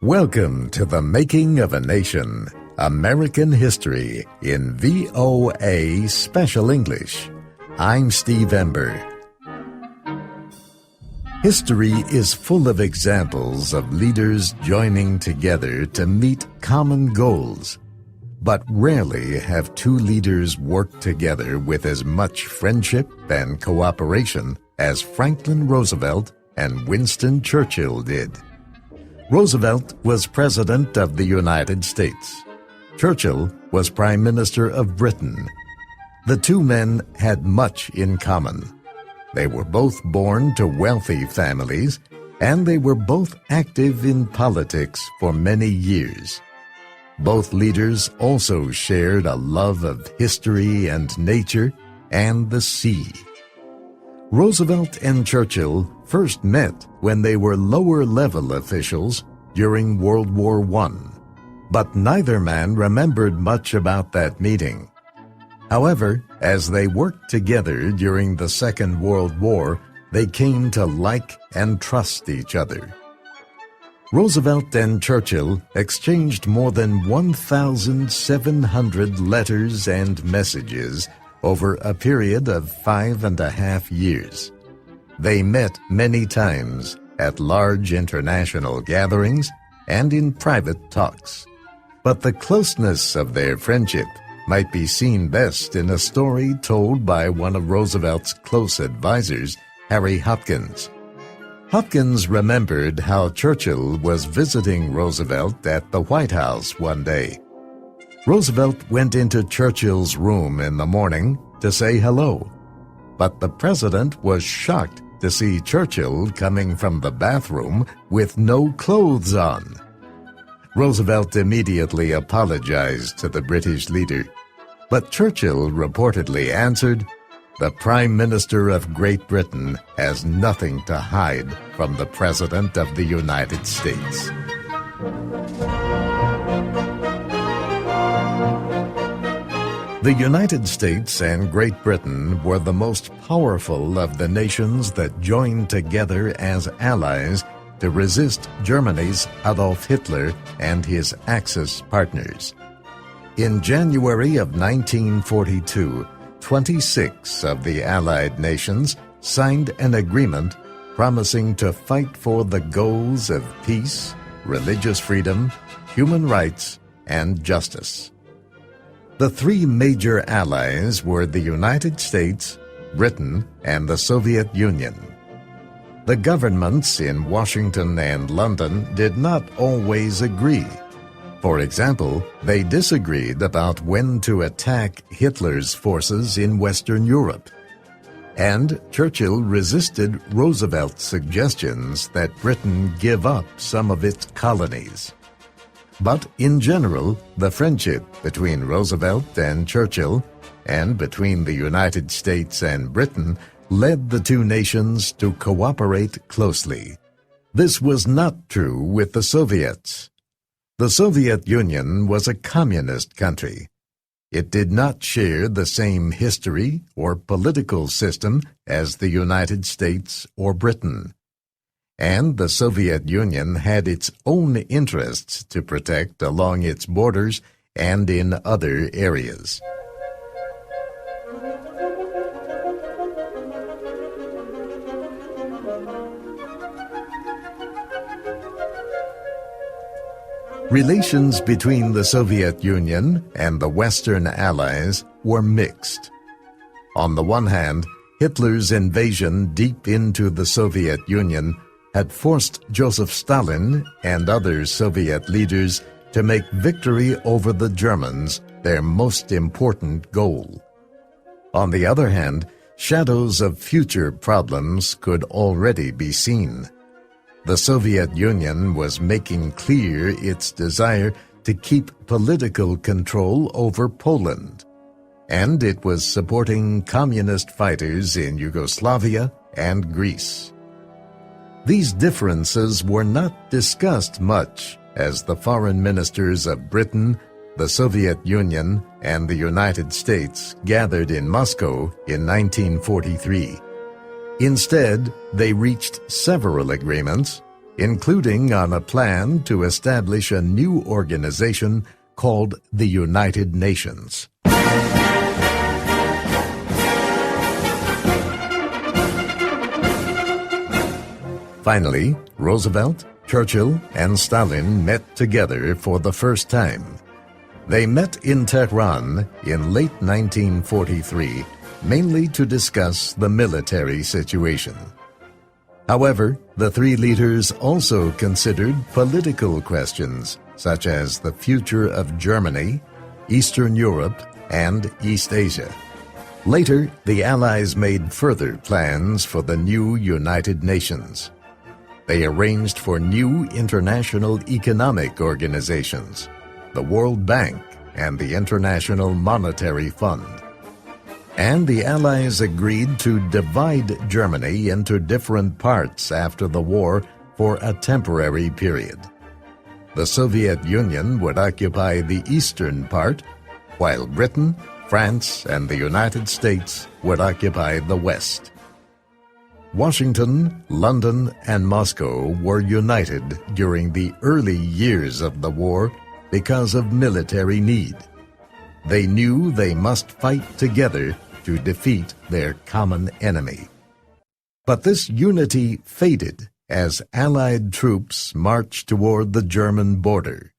Welcome to The Making of a Nation, American History in VOA Special English. I'm Steve Ember. History is full of examples of leaders joining together to meet common goals. But rarely have two leaders worked together with as much friendship and cooperation as Franklin Roosevelt and Winston Churchill did. Roosevelt was President of the United States. Churchill was Prime Minister of Britain. The two men had much in common. They were both born to wealthy families, and they were both active in politics for many years. Both leaders also shared a love of history and nature and the sea. Roosevelt and Churchill first met when they were lower-level officials during World War I, but neither man remembered much about that meeting. However, as they worked together during the Second World War, they came to like and trust each other. Roosevelt and Churchill exchanged more than 1,700 letters and messages over a period of 5.5 years. They met many times at large international gatherings and in private talks. But the closeness of their friendship might be seen best in a story told by one of Roosevelt's close advisors, Harry Hopkins. Hopkins remembered how Churchill was visiting Roosevelt at the White House one day. Roosevelt went into Churchill's room in the morning to say hello, but the president was shocked to see Churchill coming from the bathroom with no clothes on. Roosevelt immediately apologized to the British leader, but Churchill reportedly answered, "The Prime Minister of Great Britain has nothing to hide from the President of the United States." The United States and Great Britain were the most powerful of the nations that joined together as allies to resist Germany's Adolf Hitler and his Axis partners. In January of 1942, 26 of the Allied nations signed an agreement promising to fight for the goals of peace, religious freedom, human rights, and justice. The three major allies were the United States, Britain, and the Soviet Union. The governments in Washington and London did not always agree. For example, they disagreed about when to attack Hitler's forces in Western Europe. And Churchill resisted Roosevelt's suggestions that Britain give up some of its colonies. But in general, the friendship between Roosevelt and Churchill, and between the United States and Britain, led the two nations to cooperate closely. This was not true with the Soviets. The Soviet Union was a communist country. It did not share the same history or political system as the United States or Britain. And the Soviet Union had its own interests to protect along its borders and in other areas. Relations between the Soviet Union and the Western Allies were mixed. On the one hand, Hitler's invasion deep into the Soviet Union had forced Joseph Stalin and other Soviet leaders to make victory over the Germans their most important goal. On the other hand, shadows of future problems could already be seen. The Soviet Union was making clear its desire to keep political control over Poland, and it was supporting communist fighters in Yugoslavia and Greece. These differences were not discussed much as the foreign ministers of Britain, the Soviet Union, and the United States gathered in Moscow in 1943. Instead, they reached several agreements, including on a plan to establish a new organization called the United Nations. Finally, Roosevelt, Churchill, and Stalin met together for the first time. They met in Tehran in late 1943, mainly to discuss the military situation. However, the three leaders also considered political questions, such as the future of Germany, Eastern Europe, and East Asia. Later, the Allies made further plans for the new United Nations. They arranged for new international economic organizations, the World Bank and the International Monetary Fund. And the Allies agreed to divide Germany into different parts after the war for a temporary period. The Soviet Union would occupy the eastern part, while Britain, France, and the United States would occupy the west. Washington, London, and Moscow were united during the early years of the war because of military need. They knew they must fight together to defeat their common enemy. But this unity faded as Allied troops marched toward the German border.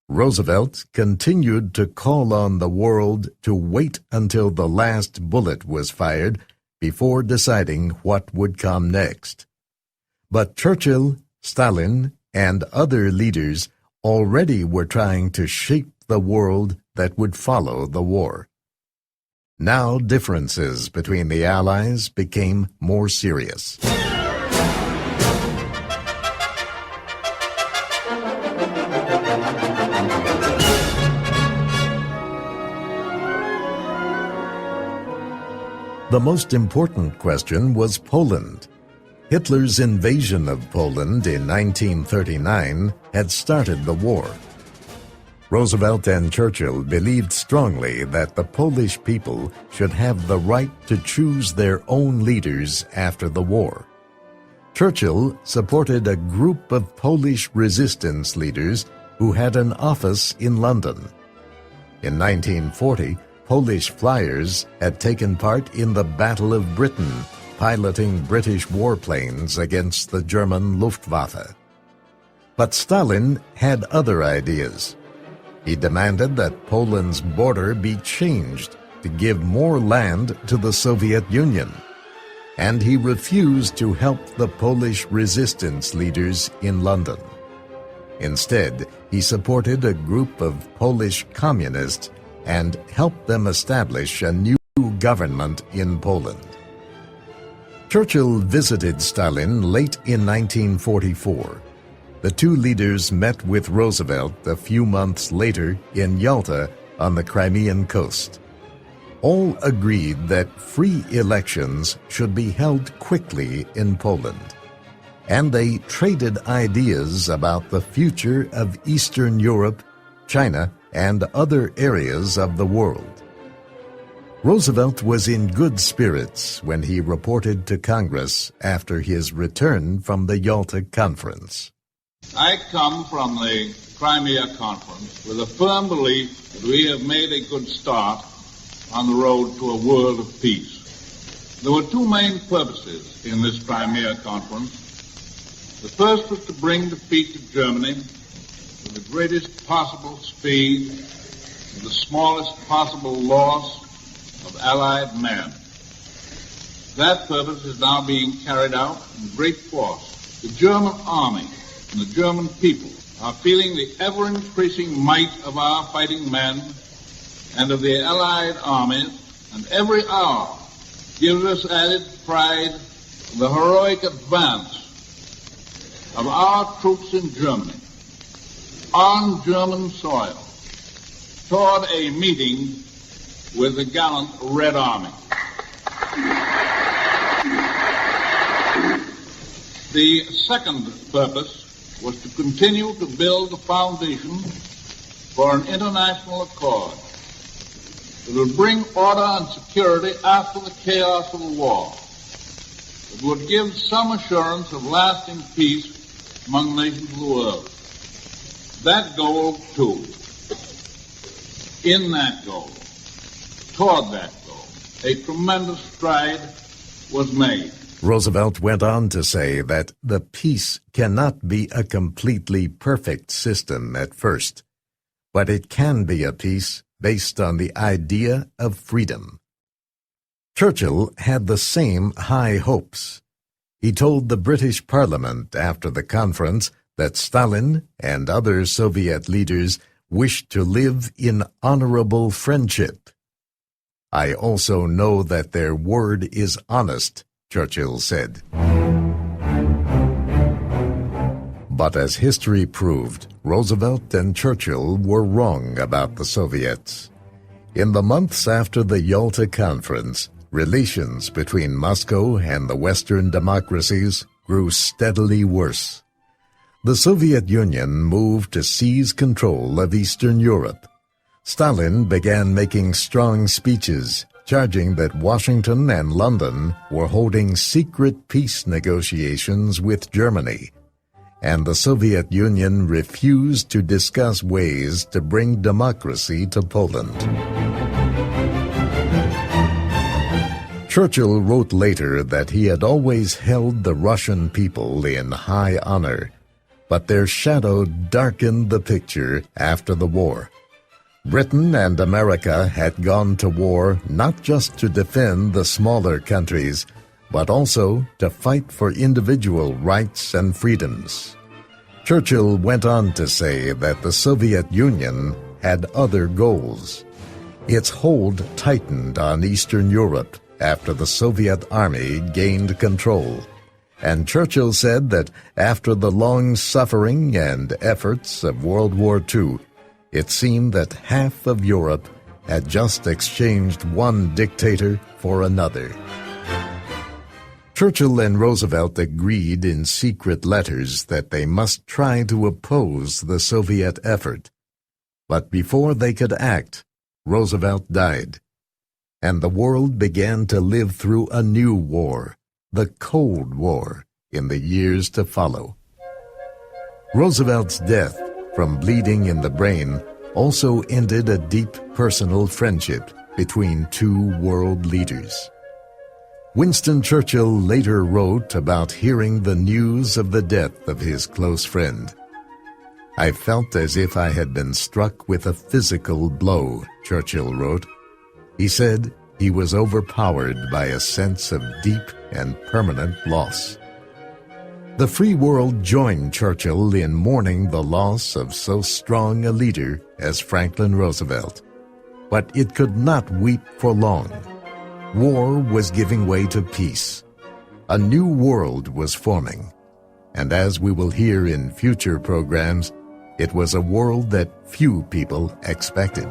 Roosevelt continued to call on the world to wait until the last bullet was fired before deciding what would come next. But Churchill, Stalin, and other leaders already were trying to shape the world that would follow the war. Now differences between the Allies became more serious. The most important question was Poland. Hitler's invasion of Poland in 1939 had started the war. Roosevelt and Churchill believed strongly that the Polish people should have the right to choose their own leaders after the war. Churchill supported a group of Polish resistance leaders who had an office in London. In 1940, Polish flyers had taken part in the Battle of Britain, piloting British warplanes against the German Luftwaffe. But Stalin had other ideas. He demanded that Poland's border be changed to give more land to the Soviet Union, and he refused to help the Polish resistance leaders in London. Instead, he supported a group of Polish communists and helped them establish a new government in Poland. Churchill visited Stalin late in 1944. The two leaders met with Roosevelt a few months later in Yalta on the Crimean coast. All agreed that free elections should be held quickly in Poland, and they traded ideas about the future of Eastern Europe, China, and other areas of the world. Roosevelt was in good spirits when he reported to Congress after his return from the Yalta Conference. I come from the Crimea Conference with a firm belief that we have made a good start on the road to a world of peace. There were two main purposes in this Crimea Conference. The first was to bring defeat to Germany with the greatest possible speed, with the smallest possible loss of Allied men. That purpose is now being carried out in great force. The German army and the German people are feeling the ever-increasing might of our fighting men and of the Allied armies, and every hour gives us added pride in the heroic advance of our troops in Germany, on German soil, toward a meeting with the gallant Red Army. The second purpose was to continue to build the foundation for an international accord that would bring order and security after the chaos of the war. It would give some assurance of lasting peace among the nations of the world. That goal, too, in that goal, toward that goal, a tremendous stride was made. Roosevelt went on to say that the peace cannot be a completely perfect system at first, but it can be a peace based on the idea of freedom. Churchill had the same high hopes. He told the British Parliament after the conference that Stalin and other Soviet leaders wished to live in honorable friendship. "I also know that their word is honest," Churchill said. But as history proved, Roosevelt and Churchill were wrong about the Soviets. In the months after the Yalta Conference, relations between Moscow and the Western democracies grew steadily worse. The Soviet Union moved to seize control of Eastern Europe. Stalin began making strong speeches, charging that Washington and London were holding secret peace negotiations with Germany, and the Soviet Union refused to discuss ways to bring democracy to Poland. Churchill wrote later that he had always held the Russian people in high honor, but their shadow darkened the picture after the war. Britain and America had gone to war not just to defend the smaller countries, but also to fight for individual rights and freedoms. Churchill went on to say that the Soviet Union had other goals. Its hold tightened on Eastern Europe after the Soviet Army gained control. And Churchill said that after the long suffering and efforts of World War II, it seemed that half of Europe had just exchanged one dictator for another. Churchill and Roosevelt agreed in secret letters that they must try to oppose the Soviet effort. But before they could act, Roosevelt died, and the world began to live through a new war, the Cold War, in the years to follow. Roosevelt's death from bleeding in the brain also ended a deep personal friendship between two world leaders. Winston Churchill later wrote about hearing the news of the death of his close friend. "I felt as if I had been struck with a physical blow," Churchill wrote. He said he was overpowered by a sense of deep and permanent loss. The free world joined Churchill in mourning the loss of so strong a leader as Franklin Roosevelt. But it could not weep for long. War was giving way to peace. A new world was forming. And as we will hear in future programs, it was a world that few people expected.